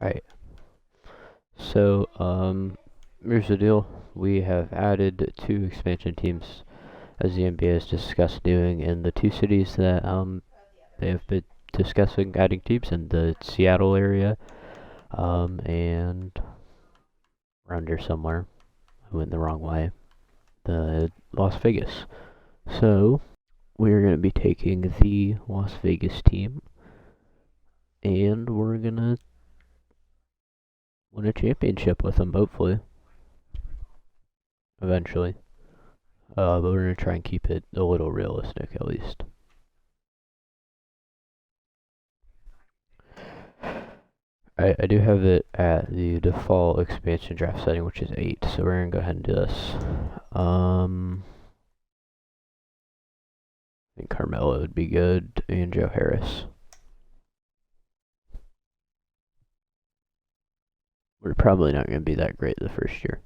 Alright, so, here's the deal. We have added 2 expansion teams, as the NBA has discussed doing, in the 2 cities that, they have been discussing adding teams in the Seattle area, and around here somewhere. I went the wrong way. The Las Vegas. So, we're going to be taking the Las Vegas team, and we're going to win a championship with them, hopefully. Eventually. But we're going to try and keep it a little realistic, at least. I do have it at the default expansion draft setting, which is 8, so we're going to go ahead and do this. I think Carmelo would be good, and Joe Harris. We're probably not going to be that great the first year.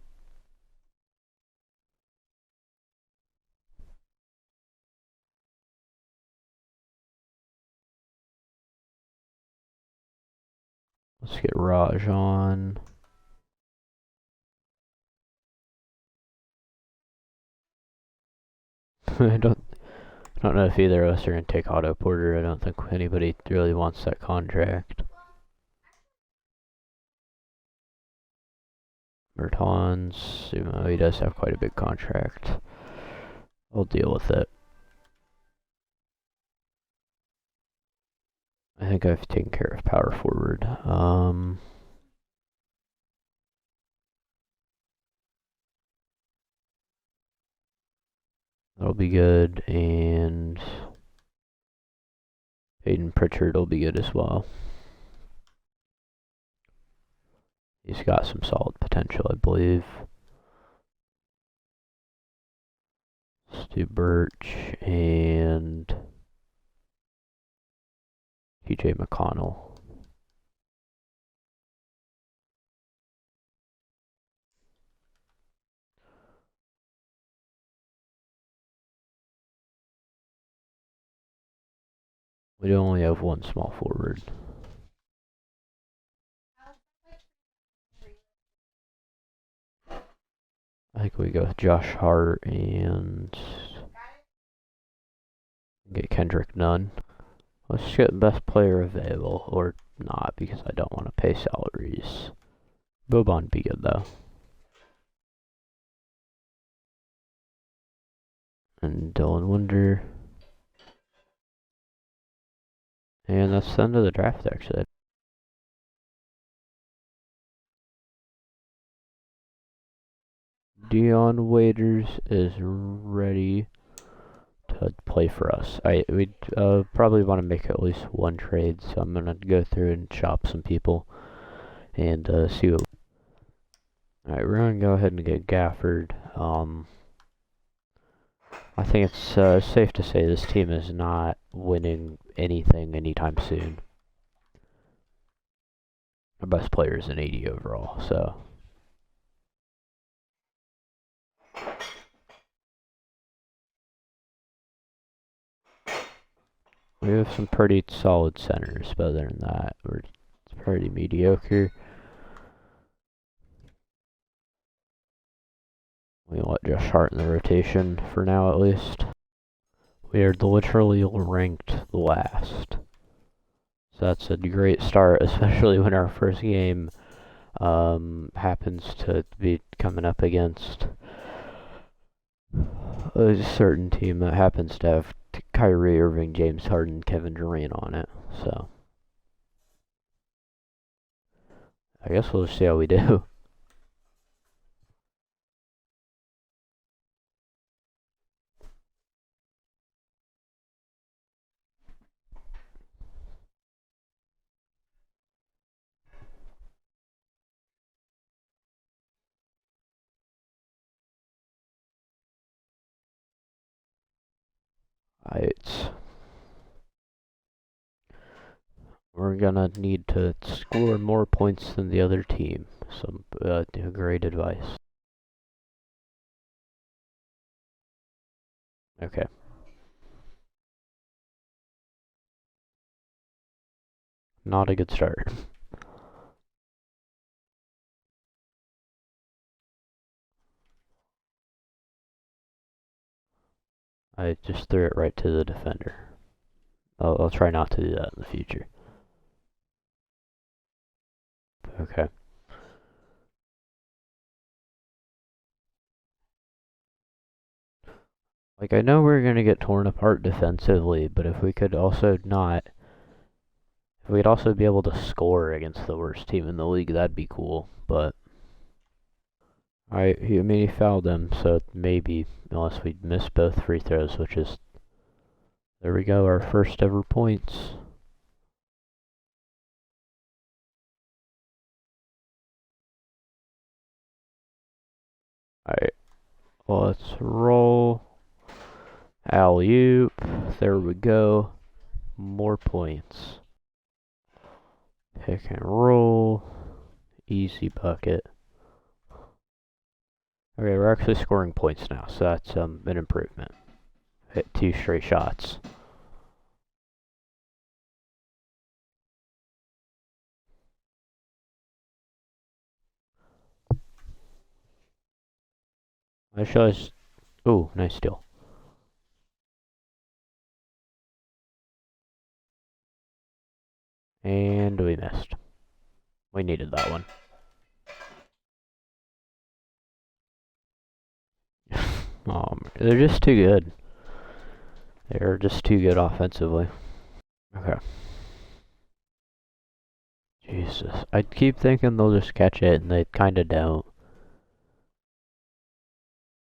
Let's get Raj on. I don't know if either of us are going to take Otto Porter. I don't think anybody really wants that contract. Bertans, even though he does have quite a big contract. I'll deal with it. I think I've taken care of power forward. That'll be good, and Aiden Pritchard will be good as well. He's got some solid potential, I believe. Stu Birch and TJ McConnell. We only have one small forward. I think we go with Josh Hart and get Kendrick Nunn. Let's get the best player available, or not, because I don't want to pay salaries. Boban would be good, though. And Dylan Wonder. And that's the end of the draft, actually. Dion Waiters is ready to play for us. We'd probably want to make at least one trade, so I'm gonna go through and shop some people and see what. Alright, we're gonna go ahead and get Gafford. I think it's safe to say this team is not winning anything anytime soon. Our best player is an 80 overall, so. We have some pretty solid centers, but other than that, we're pretty mediocre. We let Josh Hart in the rotation for now, at least. We are literally ranked last. So that's a great start, especially when our first game happens to be coming up against a certain team that happens to have Kyrie Irving, James Harden, Kevin Durant on it. So I guess we'll just see how we do. Alright. We're gonna need to score more points than the other team. Some great advice. Okay. Not a good start. I just threw it right to the defender. I'll try not to do that in the future. Okay. Like, I know we're gonna get torn apart defensively, but if we could also not, if we'd also be able to score against the worst team in the league, that'd be cool. But I mean, he fouled him, so maybe, unless we miss both free throws, which is, there we go, our first ever points. Alright, let's roll. Alley-oop. There we go. More points. Pick and roll. Easy bucket. Okay, we're actually scoring points now, so that's an improvement. Hit 2 straight shots. I show us. Ooh, nice steal. And we missed. We needed that one. They're just too good. They're just too good offensively. Okay. Jesus. I keep thinking they'll just catch it, and they kinda don't.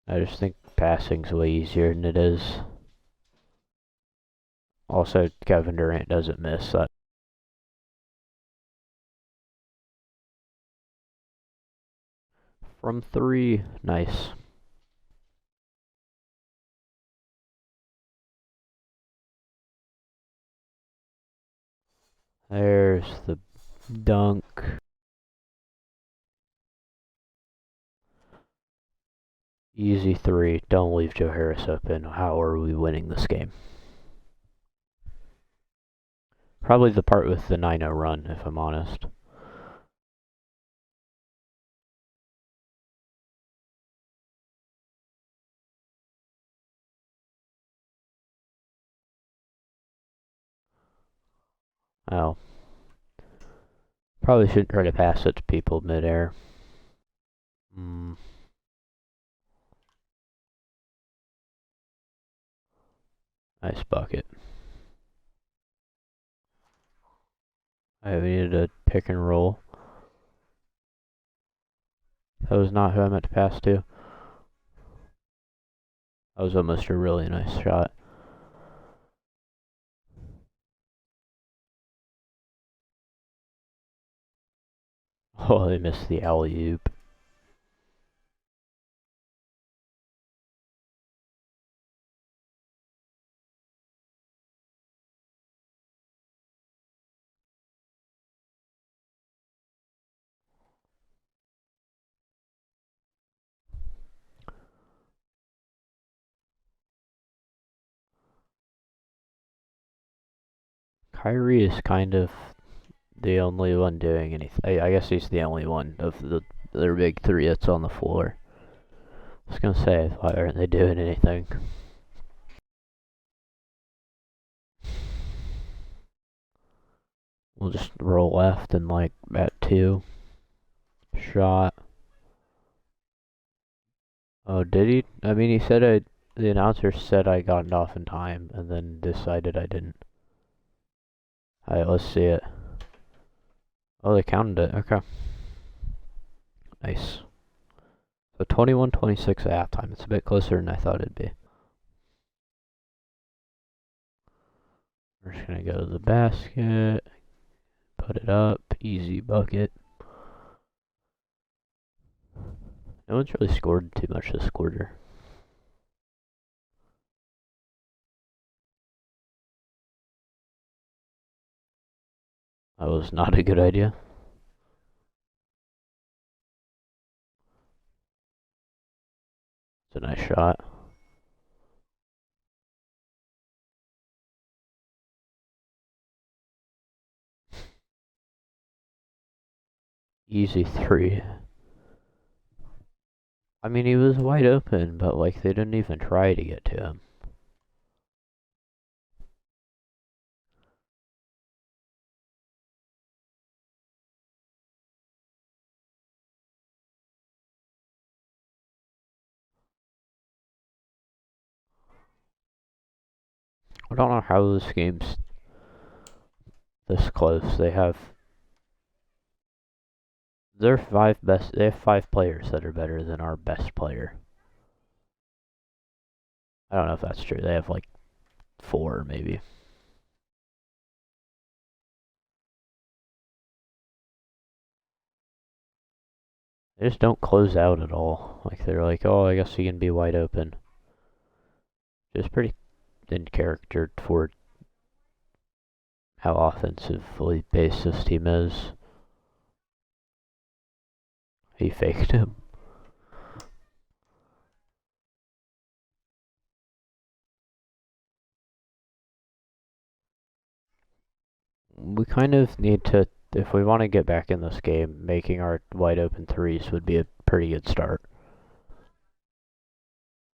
I just think passing's way easier than it is. Also, Kevin Durant doesn't miss that. From 3, nice. There's the dunk. Easy 3. Don't leave Joe Harris open. How are we winning this game? Probably the part with the 9-0 run, if I'm honest. Oh. Probably shouldn't try to pass it to people midair. Nice bucket. I needed a pick and roll. That was not who I meant to pass to. That was almost a really nice shot. Oh, they missed the alley-oop. Kyrie is kind of the only one doing anything. I guess he's the only one of their big 3 that's on the floor. I was gonna say, why aren't they doing anything? We'll just roll left and like at 2. Shot. Oh, did he? I mean, he said the announcer said I got it off in time and then decided I didn't. Alright, let's see it. Oh, they counted it. Okay. Nice. So 21-26 at halftime. It's a bit closer than I thought it'd be. We're just gonna go to the basket. Put it up. Easy bucket. No one's really scored too much this quarter. That was not a good idea. It's a nice shot. Easy 3. I mean, he was wide open, but like they didn't even try to get to him. I don't know how this game's this close. They have their five best. They have 5 players that are better than our best player. I don't know if that's true. They have like 4 maybe. They just don't close out at all. Like they're like, oh, I guess he can be wide open. Just pretty in character for how offensively based this team is. He faked him. We kind of need to, if we want to get back in this game, making our wide open threes would be a pretty good start.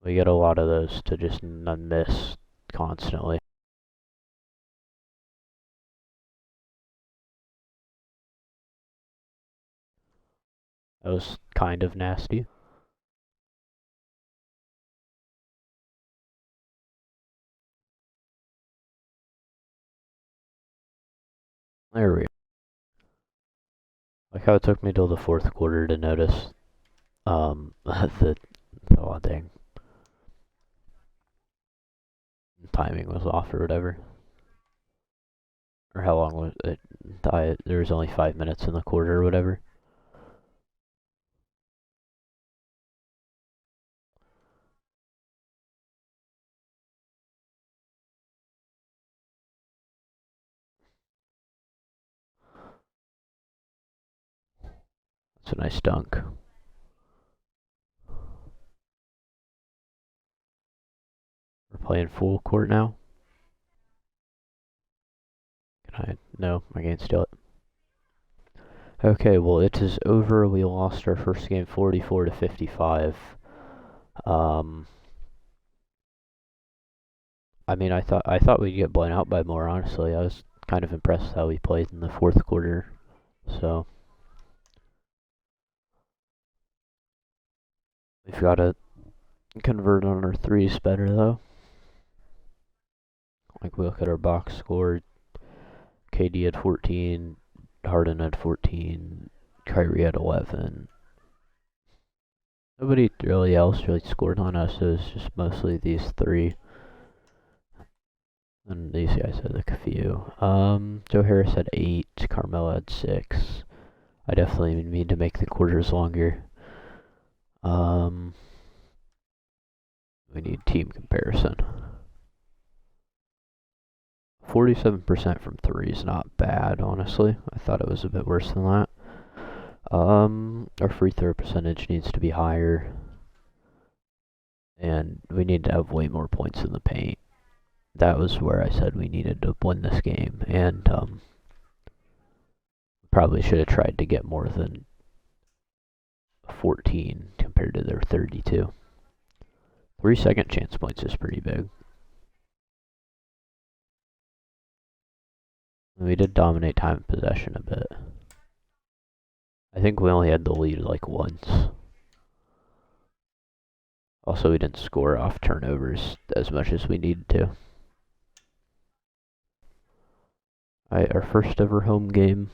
We get a lot of those to just miss constantly. That was kind of nasty. There we go. Like how it took me till the 4th quarter to notice the oh dang timing was off or whatever. Or how long was it? There was only 5 minutes in the quarter or whatever. That's a nice dunk. We're playing full court now. Can I? No, I can't steal it. Okay, well it is over. We lost our first game 44 to 55. I mean, I thought we'd get blown out by more. Honestly, I was kind of impressed how we played in the 4th quarter. So we've got to convert on our threes better though. Like we look at our box score, KD had 14, Harden had 14, Kyrie had 11. Nobody really else really scored on us. It was just mostly these 3. And these guys had like a few. Joe Harris had 8, Carmelo had 6. I definitely need to make the quarters longer. We need team comparison. 47% from 3 is not bad, honestly. I thought it was a bit worse than that. Our free throw percentage needs to be higher. And we need to have way more points in the paint. That was where I said we needed to win this game. And probably should have tried to get more than 14 compared to their 32. 3 second chance points is pretty big. We did dominate time of possession a bit. I think we only had the lead like once. Also, we didn't score off turnovers as much as we needed to. Alright, our first ever home game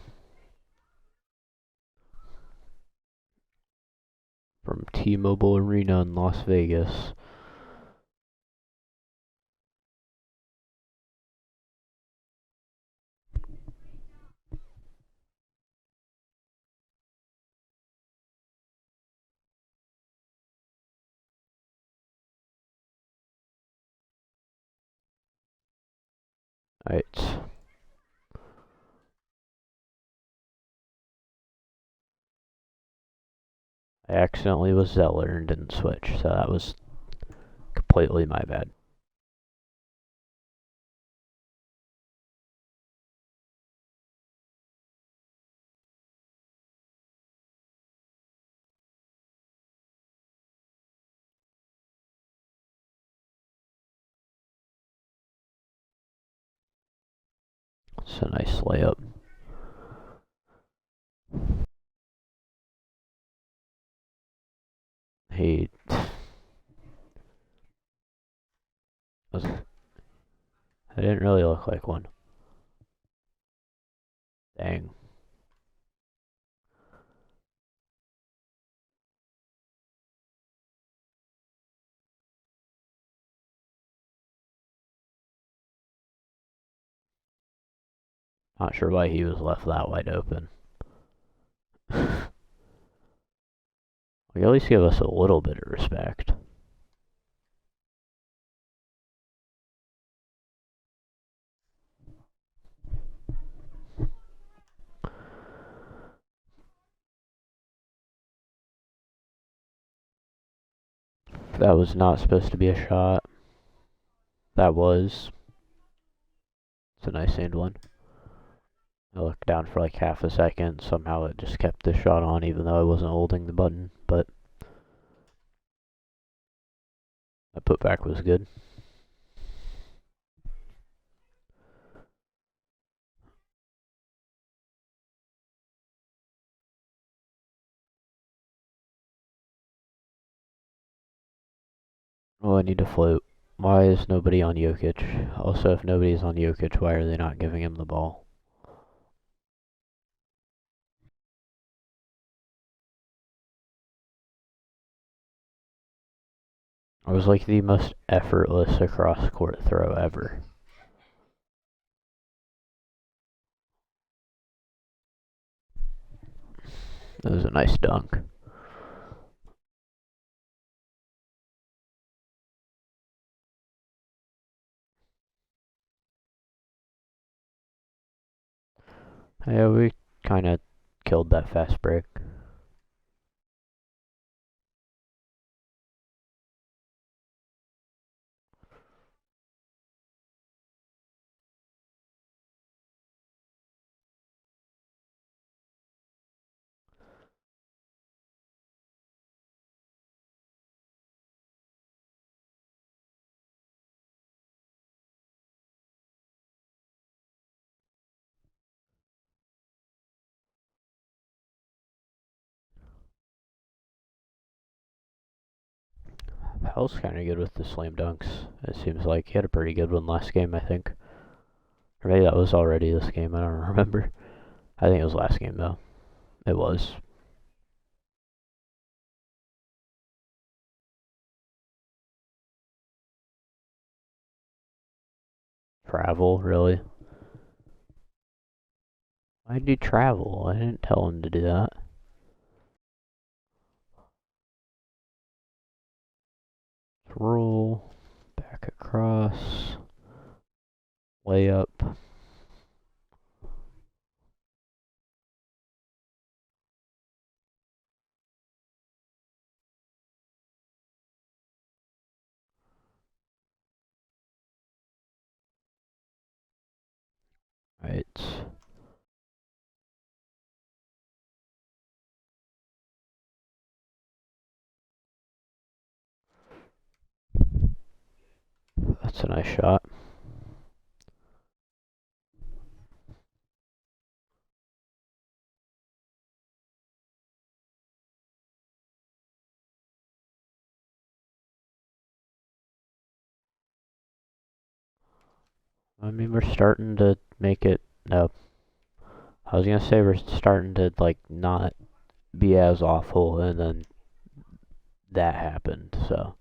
from T-Mobile Arena in Las Vegas. Alright. I accidentally was Zeller and didn't switch, so that was completely my bad. It's a nice layup. He was It didn't really look like one. Dang. Not sure why he was left that wide open. Like, at least give us a little bit of respect. That was not supposed to be a shot. That was. It's a nice aimed one. I looked down for like half a second. Somehow it just kept the shot on even though I wasn't holding the button. But that putback was good. Oh, I need to float. Why is nobody on Jokic? Also, if nobody's on Jokic, why are they not giving him the ball? It was like the most effortless across court throw ever. That was a nice dunk. Yeah, we kind of killed that fast break. Hell's kind of good with the slam dunks. It seems like he had a pretty good one last game, I think. Or maybe that was already this game, I don't remember. I think it was last game, though. It was. Travel, really? Why'd you travel? I didn't tell him to do that. Roll. Back across. Layup. Right. That's a nice shot. I mean, we're starting to make it. No. I was gonna say we're starting to, like, not be as awful, and then that happened, so.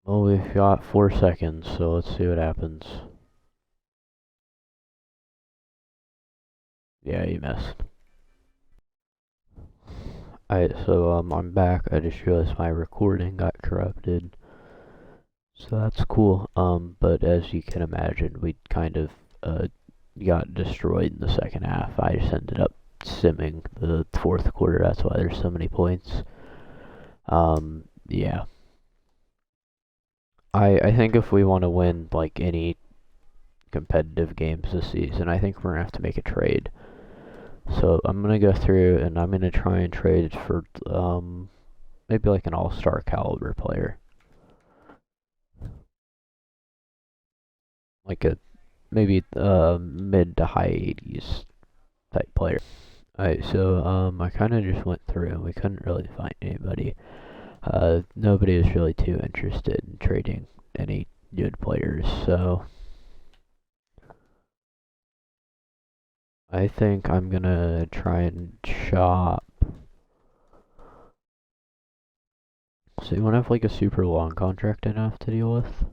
Well, we've got 4 seconds, so let's see what happens. Yeah, you missed. Alright, so I'm back. I just realized my recording got corrupted. So that's cool. But as you can imagine, we kind of got destroyed in the second half. I just ended up simming the fourth quarter. That's why there's so many points. Yeah. I think if we want to win like any competitive games this season, I think we're gonna have to make a trade. So I'm gonna go through and I'm gonna try and trade for maybe like an all-star caliber player. Like a maybe mid to high 80s type player. Alright, so I kind of just went through and we couldn't really find anybody. Nobody was really too interested in trading any good players, so I think I'm gonna try and shop. So you wanna have like a super long contract I don't have to deal with?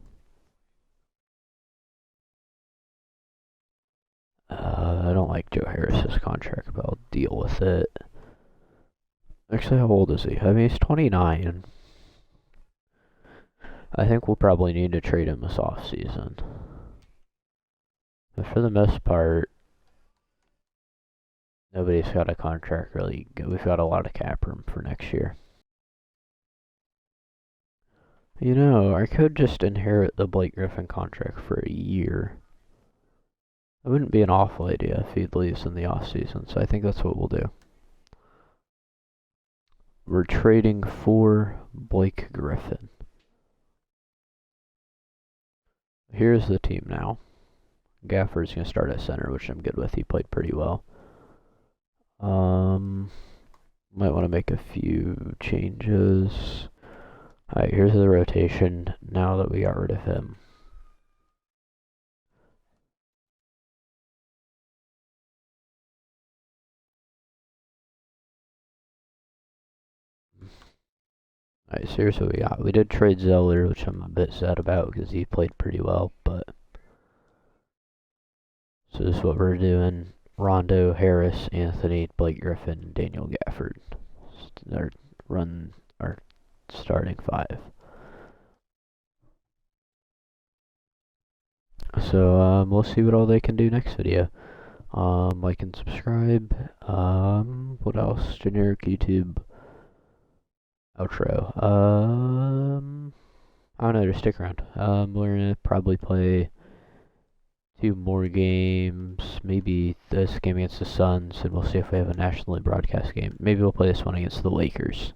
I don't like Joe Harris's contract, but I'll deal with it. Actually, how old is he? I mean, he's 29. I think we'll probably need to trade him this offseason. But for the most part, nobody's got a contract really good. We've got a lot of cap room for next year. You know, I could just inherit the Blake Griffin contract for a year. It wouldn't be an awful idea if he leaves in the offseason, so I think that's what we'll do. We're trading for Blake Griffin. Here's the team now. Gafford's going to start at center, which I'm good with. He played pretty well. Might want to make a few changes. Alright, here's the rotation now that we got rid of him. Alright, so here's what we got. We did trade Zeller, which I'm a bit sad about because he played pretty well, but so this is what we're doing. Rondo, Harris, Anthony, Blake Griffin, Daniel Gafford. Our starting five. So we'll see what all they can do next video. Like and subscribe. What else? Generic YouTube outro. I don't know, just stick around. We're gonna probably play 2 more games, maybe this game against the Suns, and we'll see if we have a nationally broadcast game. Maybe we'll play this one against the Lakers.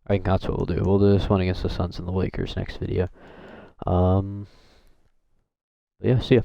I think that's what we'll do. We'll do this one against the Suns and the Lakers next video. Yeah, see ya.